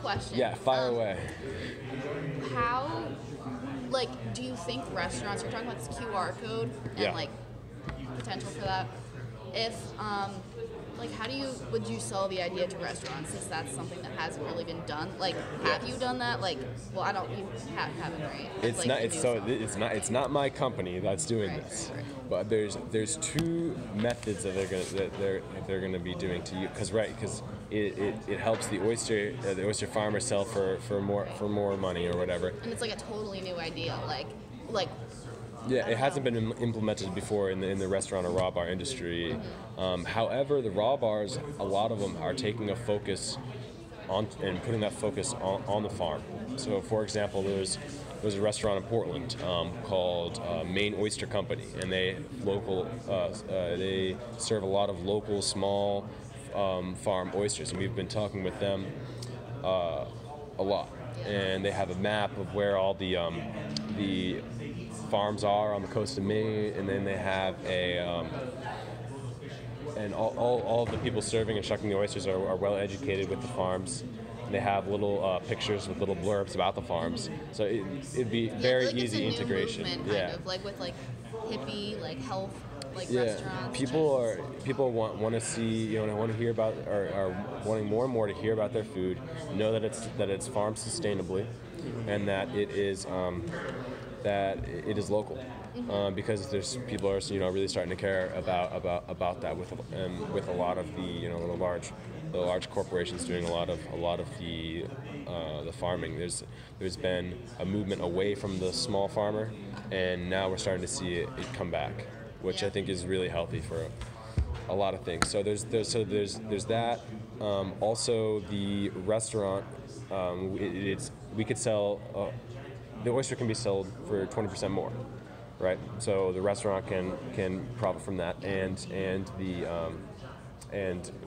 question. Yeah, fire away. How, like, do you think restaurants, you're talking about this QR code and, Yeah. like, potential for that. If, like, how would you sell the idea to restaurants since that's something that hasn't really been done? Like, have you done that? Like, well, you haven't, right? It's not my company that's doing this. Right. But there's two methods that they're gonna be doing to you, because it helps the oyster farmer sell for more money or whatever. And it's like a totally new idea, like. Yeah, it hasn't been implemented before in the restaurant or raw bar industry. However, the raw bars, a lot of them are taking a focus on and putting that focus on the farm. So, for example, there's a restaurant in Portland called Maine Oyster Company, and they serve a lot of local small farm oysters, and we've been talking with them a lot. And they have a map of where all the farms are on the coast of Maine, and then they have and all of the people serving and shucking the oysters are well educated with the farms. And they have little pictures with little blurbs about the farms, so it'd be very easy it's a integration. New movement, kind of, like with like hippie, like health, like restaurants. People want to see, want to hear about, or are wanting more and more to hear about their food, know that it's farmed sustainably, and that it is local, because there's people are really starting to care about that with a lot of the large corporations doing a lot of the farming. There's been a movement away from the small farmer, and now we're starting to see it come back, which I think is really healthy for a lot of things. So there's that. Also, the restaurant, we could sell. The oyster can be sold for 20% more, right? So the restaurant can profit from that, and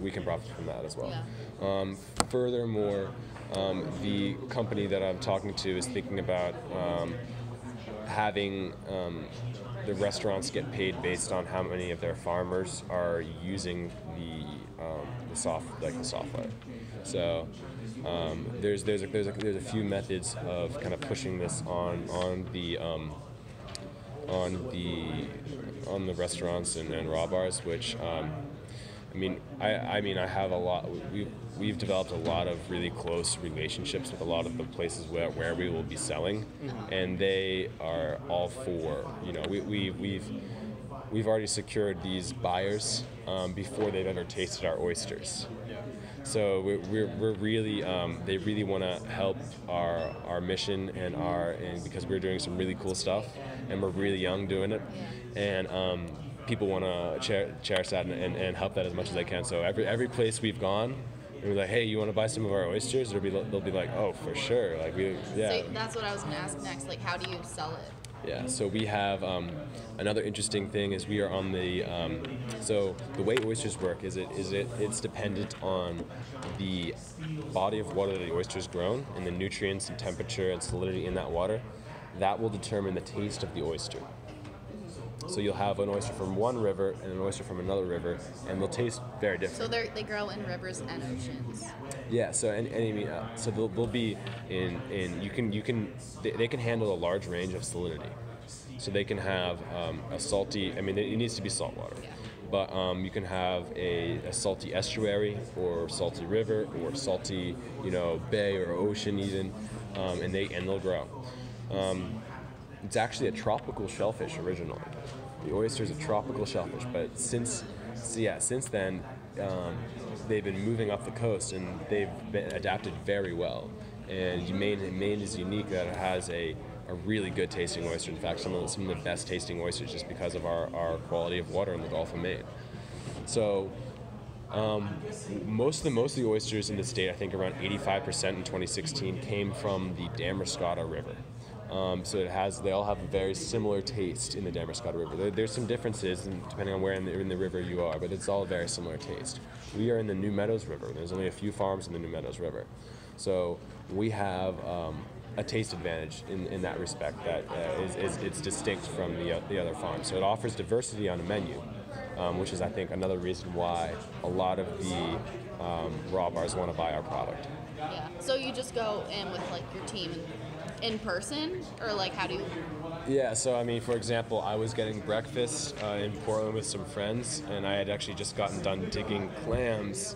we can profit from that as well. Yeah. Furthermore, the company that I'm talking to is thinking about having the restaurants get paid based on how many of their farmers are using the software. So there's a few methods of kind of pushing this on the restaurants and raw bars, which I have a lot. We've developed a lot of really close relationships with a lot of the places where we will be selling, and they are all for. We've already secured these buyers before they've ever tasted our oysters. So we're really they really want to help our mission and because we're doing some really cool stuff, and we're really young doing it, and people want to cherish that and help that as much as they can. So every place we've gone, we're like, hey, you want to buy some of our oysters? They'll be like, oh, for sure. Like So that's what I was going to ask next. Like, how do you sell it? Yeah, so we have another interesting thing is we are on the so the way oysters work is it's dependent on the body of water that the oyster is grown and the nutrients and temperature and salinity in that water. That will determine the taste of the oyster. So you'll have an oyster from one river and an oyster from another river, and they'll taste very different. So they grow in rivers and oceans. Yeah. So so they'll be in they can handle a large range of salinity. So they can have a salty. It needs to be salt water. Yeah. But you can have a salty estuary or salty river or salty bay or ocean even, and they'll grow. It's actually a tropical shellfish originally. The oyster is a tropical shellfish, but since then, they've been moving up the coast and they've been adapted very well. And Maine is unique that it has a really good tasting oyster. In fact, some of the best tasting oysters just because of our quality of water in the Gulf of Maine. So most of the oysters in the state, I think around 85% in 2016, came from the Damariscotta River. So they all have a very similar taste in the Damariscotta River. There's some differences depending on where in the river you are, but it's all a very similar taste. We are in the New Meadows River. There's only a few farms in the New Meadows River. So we have a taste advantage in that respect that it's distinct from the other farms. So it offers diversity on the menu, which is, I think, another reason why a lot of raw bars want to buy our product. Yeah. So you just go in with like your team in person, or like how do you? Yeah, so I mean, for example, I was getting breakfast in Portland with some friends, and I had actually just gotten done digging clams,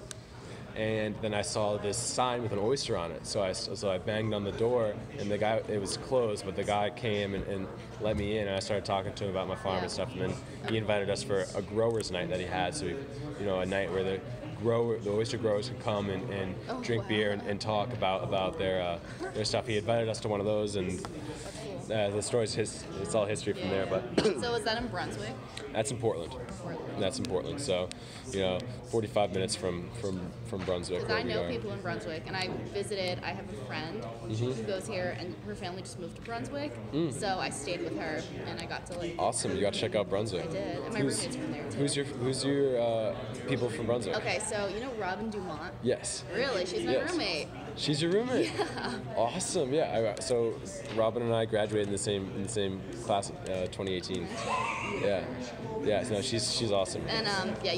and then I saw this sign with an oyster on it. So I banged on the door, and the guy, it was closed, but the guy came and let me in, and I started talking to him about my farm and stuff, and then he invited us for a growers night that he had. So a night where the oyster growers could come and drink beer and talk about their stuff. He invited us to one of those, and the story's it's all history from there. But So is that in Brunswick? that's in Portland. That's in Portland. So, 45 minutes from Brunswick. Because I know people in Brunswick, and I visited. I have a friend who goes here, and her family just moved to Brunswick. So I stayed with her, and I got to like. Awesome! You got to check out Brunswick. I did, and my roommates from there too. Who's your people from Brunswick? Okay, so you know Robin Dumont? Yes. Really? She's my roommate. She's your roommate. Yeah. Awesome. Yeah. So Robin and I graduated in the same class, 2018. Yeah. Yeah. No, she's awesome. And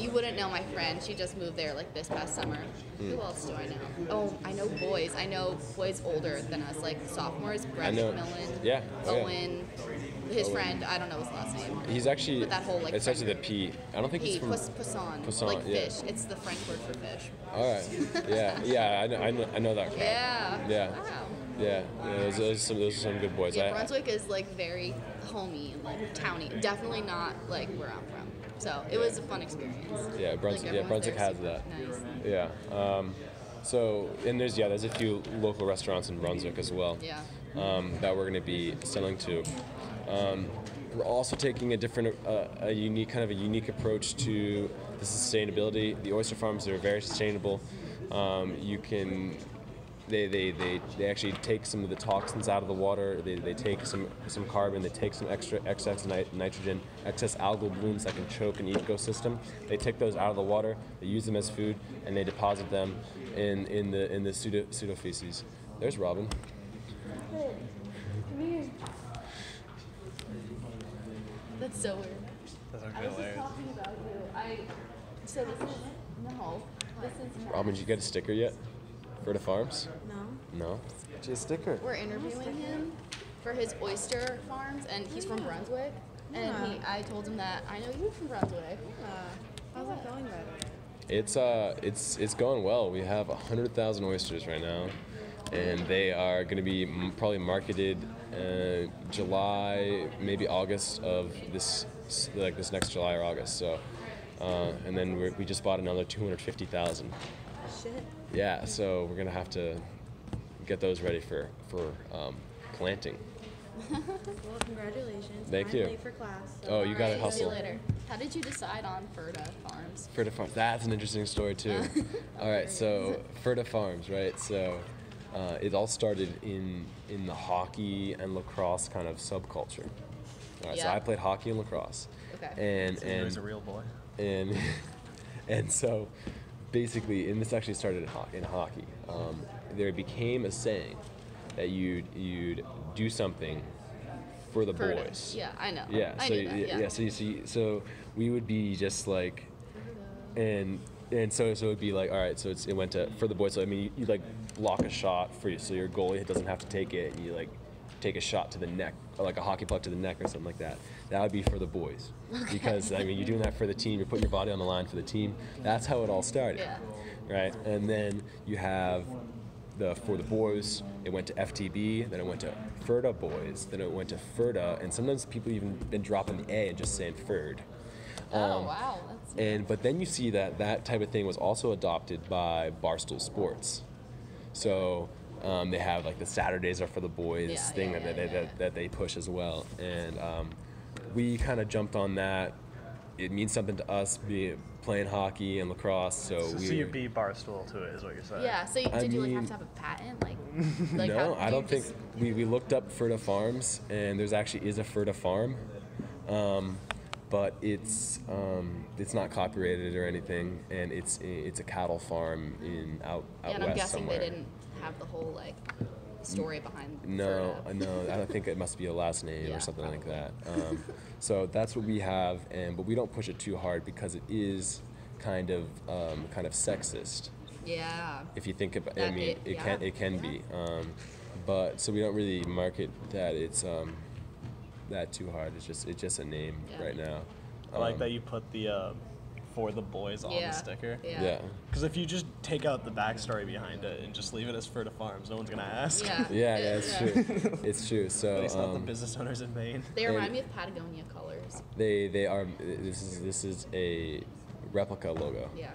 you wouldn't know my friend. She just moved there like this past summer. Who else do I know? Oh, I know boys. I know boys older than us, like sophomores. Brett McMillan. Yeah. Owen. His friend. I don't know his last name. He's actually. But that whole like. It starts with a P. I don't think it's from. Poisson. Like fish. It's the French word for fish. All right. Yeah. Yeah. I know that crowd. Yeah. Yeah. Wow. Yeah. Those are some good boys. Yeah, Brunswick is like very homey and like towny. Definitely not like where I'm from. So it was a fun experience. Yeah, Brunswick has that. Nice. Yeah. So and there's a few local restaurants in Brunswick as well. Yeah. That we're going to be selling to. We're also taking a unique approach to the sustainability. The oyster farms are very sustainable. They actually take some of the toxins out of the water. They take some carbon. They take some excess nitrogen, excess algal blooms that can choke an ecosystem. They take those out of the water. They use them as food, and they deposit them in the pseudo feces. There's Robin. Come here. That's so weird. That's I was just talking about you. So this is Robin, did you get a sticker yet? For the farms? No. No? Get you a sticker. We're interviewing him for his oyster farms, and he's from Brunswick. And I told him that I know you from Brunswick. How's it going, by the way? It's going well. We have 100,000 oysters right now, and they are going to be probably marketed July, maybe August of this next July or August. So, and then we just bought another 250,000. Shit. Yeah, so we're gonna have to get those ready for planting. Well, congratulations. Thank I'm you. late for class. So Oh, you gotta Alright, see you hustle. later. How did you decide on Ferda Farms? Ferda Farms. That's an interesting story too. All right, so Ferda Farms, right? So it all started in the hockey and lacrosse kind of subculture. All right, so Yeah. I played hockey and lacrosse. Okay. And So he was a real boy. and so basically, and this actually started in hockey. There became a saying that you'd do something for the Ferda. boys. Yeah, I know. Yeah. I So knew that, yeah. So you see, so we would be just like, and so it would be like, all right. So it went to for the boys. So I mean, you like block a shot for you, so your goalie doesn't have to take it, and you like take a shot to the neck, or like a hockey puck to the neck or something like that. That would be for the boys, because I mean, you're doing that for the team. You're putting your body on the line for the team. That's how it all started. Yeah. Right, and then you have for the boys, it went to FTB, then it went to Ferda boys, then it went to Ferda, and sometimes people even been dropping the A and just saying Ferd. Oh, wow. That's But then you see that type of thing was also adopted by Barstool Sports. So they have like the Saturdays are for the boys thing that they push as well, and we kind of jumped on that. It means something to us playing hockey and lacrosse, so you beat Barstool to it, is what you're saying. Yeah, so did you like mean- have to have a patent? Like no, how, I don't you think just- we looked up Ferda Farms, and there's actually is a Ferda farm, but it's not copyrighted or anything, and it's a cattle farm out Yeah, and west I'm guessing somewhere. they didn't have the whole like story behind No, Ferda. no, I don't think it must be a last name Yeah, or something like that. So that's what we have, but we don't push it too hard because it is kind of sexist. Yeah. If you think about, That I mean, it can be, but so we don't really market that it's that too hard. It's just a name right now. I like that you put the for the boys on the sticker. Yeah. Because if you just take out the backstory behind it and just leave it as Fur to Farms, no one's gonna ask. Yeah, it's true. It's true. So At least not the business owners in Maine. They remind me of Patagonia colors. They are. This is a replica logo. Yeah.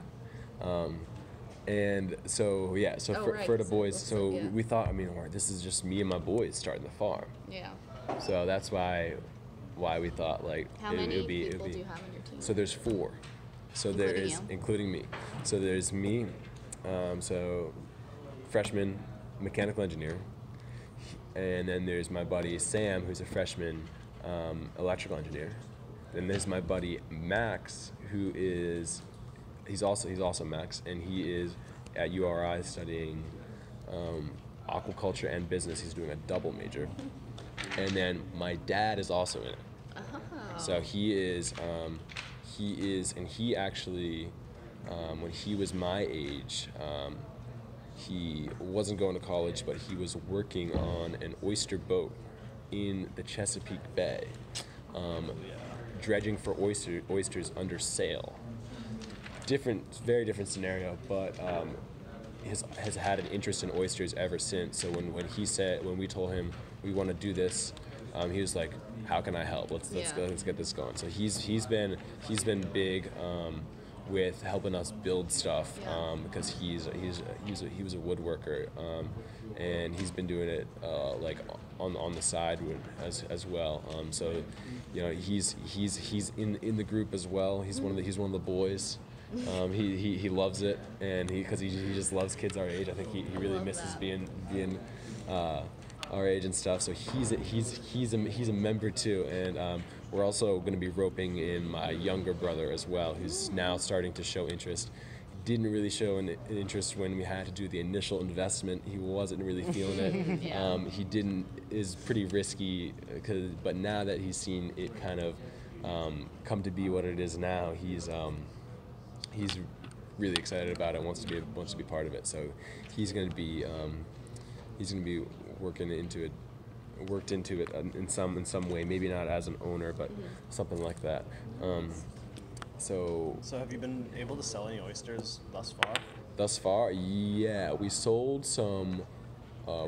And so for the boys, so like, we thought, I mean, this is just me and my boys starting the farm. Yeah. So that's why we thought like How many people do you have on your team? So there's 4. So there is, including me. So there's me, so freshman mechanical engineer, and then there's my buddy Sam, who's a freshman electrical engineer. Then there's my buddy Max, who is he's also Max, and he is at URI studying aquaculture and business. He's doing a double major. And then my dad is also in it. So he is, and he actually, when he was my age, he wasn't going to college, but he was working on an oyster boat in the Chesapeake Bay, dredging for oysters under sail. Very different scenario, but has had an interest in oysters ever since. So when we told him we want to do this, he was like, "How can I help? Let's get this going." So he's been big with helping us build stuff because he was a woodworker, and he's been doing it like on the side as well. So he's in the group as well. He's one of the boys. He loves it, and because he just loves kids our age. I think he really misses being our age and stuff. So he's a member too, and we're also going to be roping in my younger brother as well, who's now starting to show interest. He didn't really show an interest when we had to do the initial investment. He wasn't really feeling it. He didn't. Is pretty risky, but now that he's seen it kind of come to be what it is now, he's really excited about it. Wants to be part of it. So he's going to be worked into it in some way. Maybe not as an owner, but something like that. So have you been able to sell any oysters thus far? Thus far, yeah, we sold some.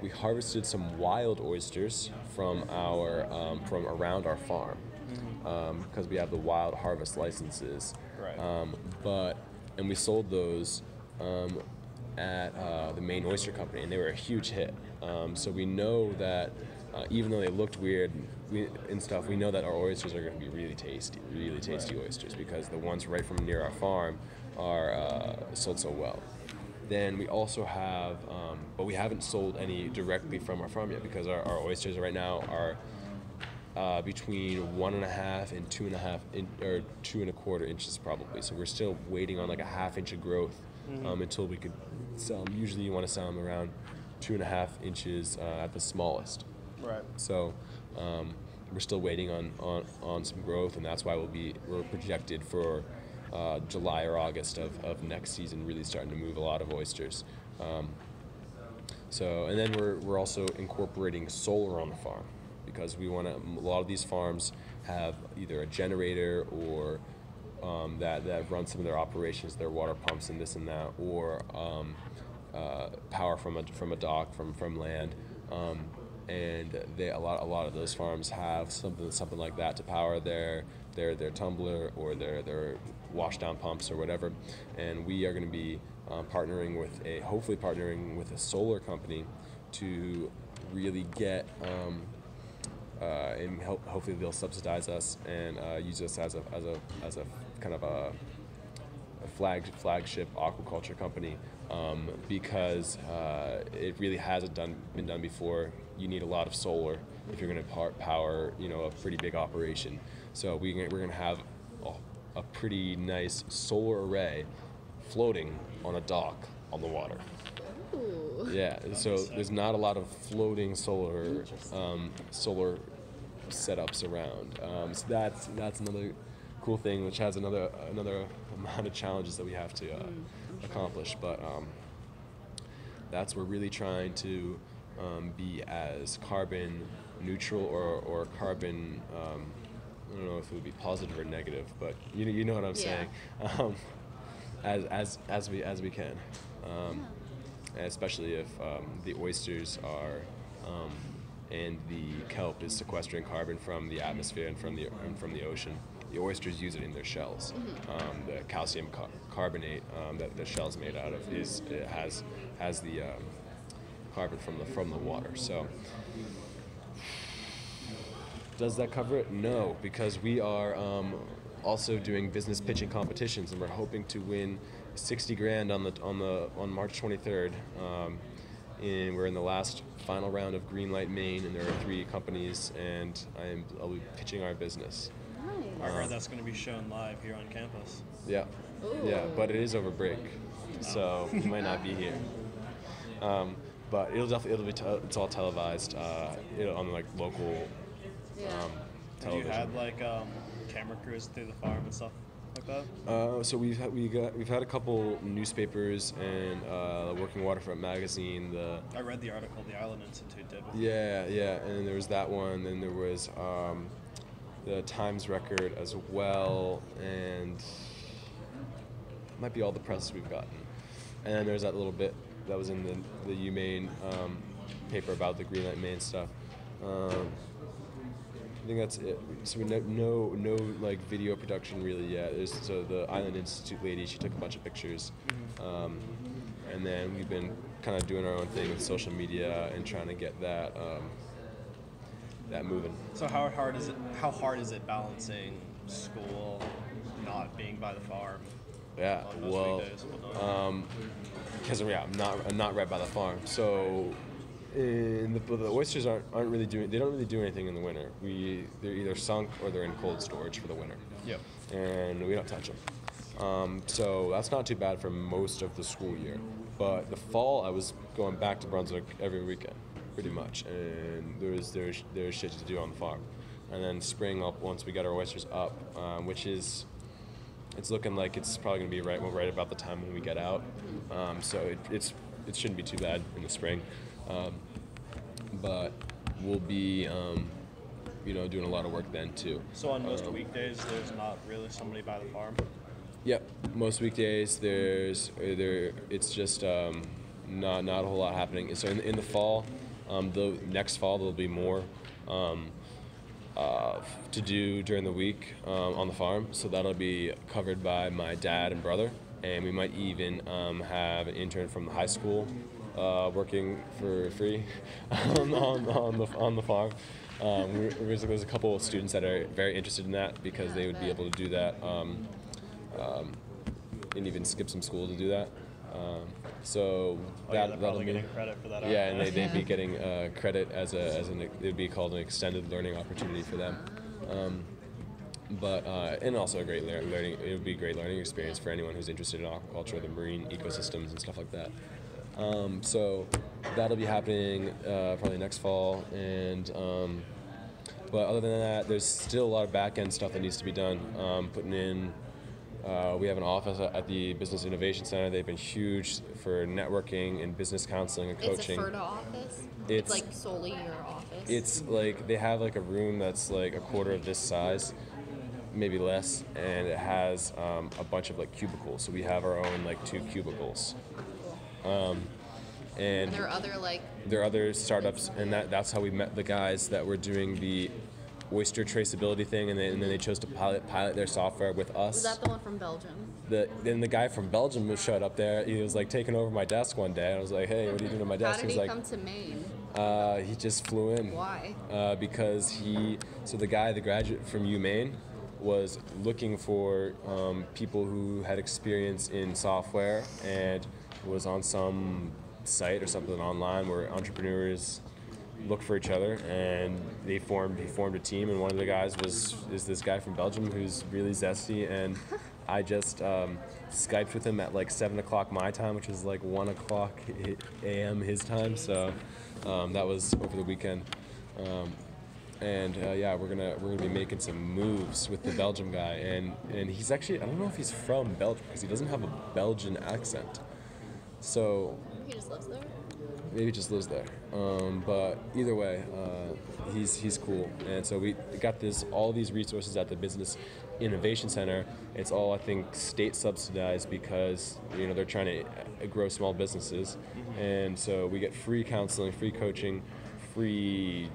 We harvested some wild oysters from around our farm because we have the wild harvest licenses. Right. And we sold those at the Maine Oyster Company, and they were a huge hit. So we know that even though they looked weird and stuff, we know that our oysters are going to be really tasty oysters, because the ones right from near our farm are sold so well. Then we also have, but we haven't sold any directly from our farm yet, because our oysters right now are between 1.5 and 2.5 or 2.25 inches probably. So we're still waiting on like a ½ inch of growth until we could sell them. Usually you want to sell them around 2.5 inches at the smallest. Right. So we're still waiting on some growth, and that's why we're projected for July or August of next season, really starting to move a lot of oysters. And then we're also incorporating solar on the farm, because we want to. A lot of these farms have either a generator or that run some of their operations, their water pumps and this and that, or power from a dock, from land, and a lot of those farms have something like that to power their tumbler or their washdown pumps or whatever. And we are going to be hopefully partnering with a solar company to really get and hopefully they'll subsidize us and use us as a kind of a flagship aquaculture company, because it really hasn't been done before. You need a lot of solar if you're going to power a pretty big operation. So we're going to have a pretty nice solar array floating on a dock on the water. Ooh. Yeah, so there's not a lot of floating solar setups around. So that's another cool thing, which has another amount of challenges that we have to accomplish. But that's we're really trying to be as carbon neutral or carbon. I don't know if it would be positive or negative, but you know what I'm saying. As we can, and especially if the oysters are and the kelp is sequestering carbon from the atmosphere and from the ocean. The oysters use it in their shells. The calcium carbonate that the shell's made out of has the carbon from the water. So. Does that cover it? No, because we are also doing business pitching competitions, and we're hoping to win 60 grand on March 23rd. And we're in the last final round of Greenlight Maine, and there are 3 companies, and I'll be pitching our business. Nice. I heard that's going to be shown live here on campus. Yeah, Ooh. yeah, but it is over break, so you might not be here. But it's all televised. On like local. Have you had like camera crews through the farm and stuff like that? So we've had a couple newspapers and Working Waterfront magazine. I read the article the Island Institute did. Yeah, and then there was that one. Then there was the Times Record as well, and it might be all the press we've gotten. And then there's that little bit that was in the UMaine paper about the Greenlight Maine stuff. I think that's it. So we no like video production really yet. So the Island Institute lady, she took a bunch of pictures, and then we've been kind of doing our own thing with social media and trying to get that moving. So how hard is it balancing school, not being by the farm? Yeah, well, because I'm not right by the farm, so. The oysters aren't really doing. They don't really do anything in the winter. They're either sunk or they're in cold storage for the winter. Yep. And we don't touch them. So that's not too bad for most of the school year. But the fall, I was going back to Brunswick every weekend, pretty much. And there's shit to do on the farm. And then spring, once we get our oysters up, which is. It's looking like it's probably going to be right about the time when we get out. So it shouldn't be too bad in the spring. But we'll be, doing a lot of work then too. So on most weekdays, there's not really somebody by the farm. Yep, most weekdays it's just not a whole lot happening. So in the fall, the next fall there'll be more to do during the week on the farm. So that'll be covered by my dad and brother, and we might even have an intern from the high school. Working for free on the farm. There's a couple of students that are very interested in that because they would be able to do that and even skip some school to do that. They're probably getting credit for that. Yeah, and they'd be getting credit as it'd be called an extended learning opportunity for them. And also a great learning. It would be a great learning experience for anyone who's interested in aquaculture, the marine ecosystems, and stuff like that. So that'll be happening probably next fall, and but other than that, there's still a lot of back-end stuff that needs to be done. Putting in, we have an office at the Business Innovation Center. They've been huge for networking and business counseling and coaching. It's a FERTA office? It's like solely your office? It's like they have like a room that's like a quarter of this size, maybe less, and it has a bunch of like cubicles. So we have our own like 2 cubicles. And there are other startups, and that's how we met the guys that were doing the oyster traceability thing, and then they chose to pilot their software with us. Was that the one from Belgium? Then the guy from Belgium showed up there. He was like taking over my desk one day. I was like, "Hey, what are you doing at my desk?" How did he come to Maine? He just flew in. Why? Because the graduate from UMaine, was looking for people who had experience in software and was on some site or something online where entrepreneurs look for each other, and he formed a team, and one of the guys is this guy from Belgium who's really zesty, and I just Skyped with him at like 7 o'clock my time, which was like 1 o'clock a.m. his time, so that was over the weekend. Yeah, we're gonna be making some moves with the Belgium guy, and he's actually, I don't know if he's from Belgium because he doesn't have a Belgian accent. So he just lives there. maybe just lives there. But either way, he's cool. And so we got all these resources at the Business Innovation Center. It's all, I think, state subsidized because they're trying to grow small businesses, and so we get free counseling, free coaching, free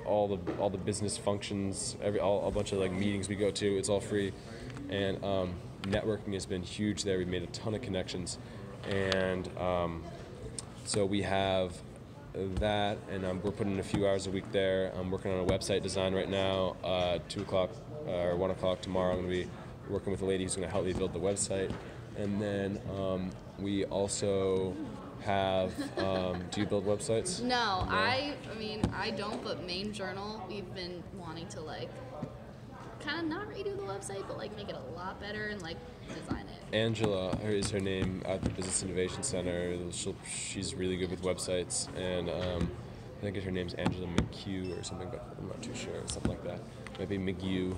all the business functions, a bunch of like meetings we go to. It's all free, and networking has been huge there. We've made a ton of connections, and so we have that, and we're putting in a few hours a week there. I'm working on a website design right now. 2 o'clock or 1 o'clock tomorrow, I'm going to be working with a lady who's going to help me build the website. And then we also have, do you build websites? No, I mean, I don't, but Main Journal, we've been wanting to like kind of not redo the website, but like make it a lot better and like design it. Angela is her name at the Business Innovation Center. She's really good with websites, and I think her name's Angela McHugh or something, but I'm not too sure, something like that. Maybe McHugh.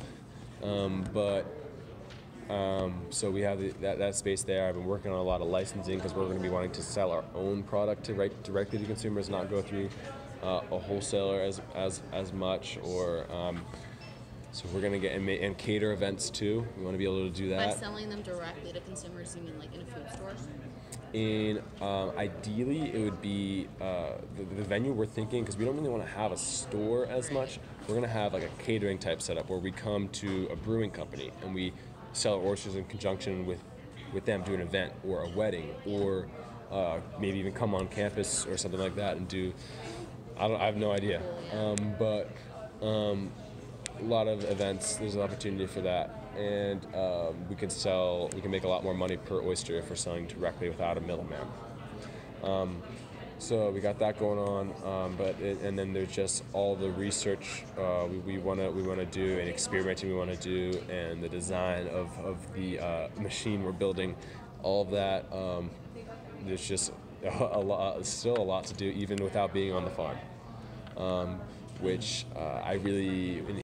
So we have that space there. I've been working on a lot of licensing because we're going to be wanting to sell our own product directly to consumers, not go through a wholesaler as much, or so we're going to get and cater events too. We want to be able to do that. By selling them directly to consumers, you mean like in a food store? Ideally, it would be the venue we're thinking, because we don't really want to have a store as much. We're going to have like a catering type setup where we come to a brewing company and we sell our oysters in conjunction with them, do an event or a wedding, or maybe even come on campus or something like that and do. I have no idea, but a lot of events. There's an opportunity for that, and we can make a lot more money per oyster if we're selling directly without a middleman. So we got that going on, and then there's just all the research we want to do, and experimenting we want to do, and the design of the machine we're building, all of that. There's just still a lot to do, even without being on the farm, which I really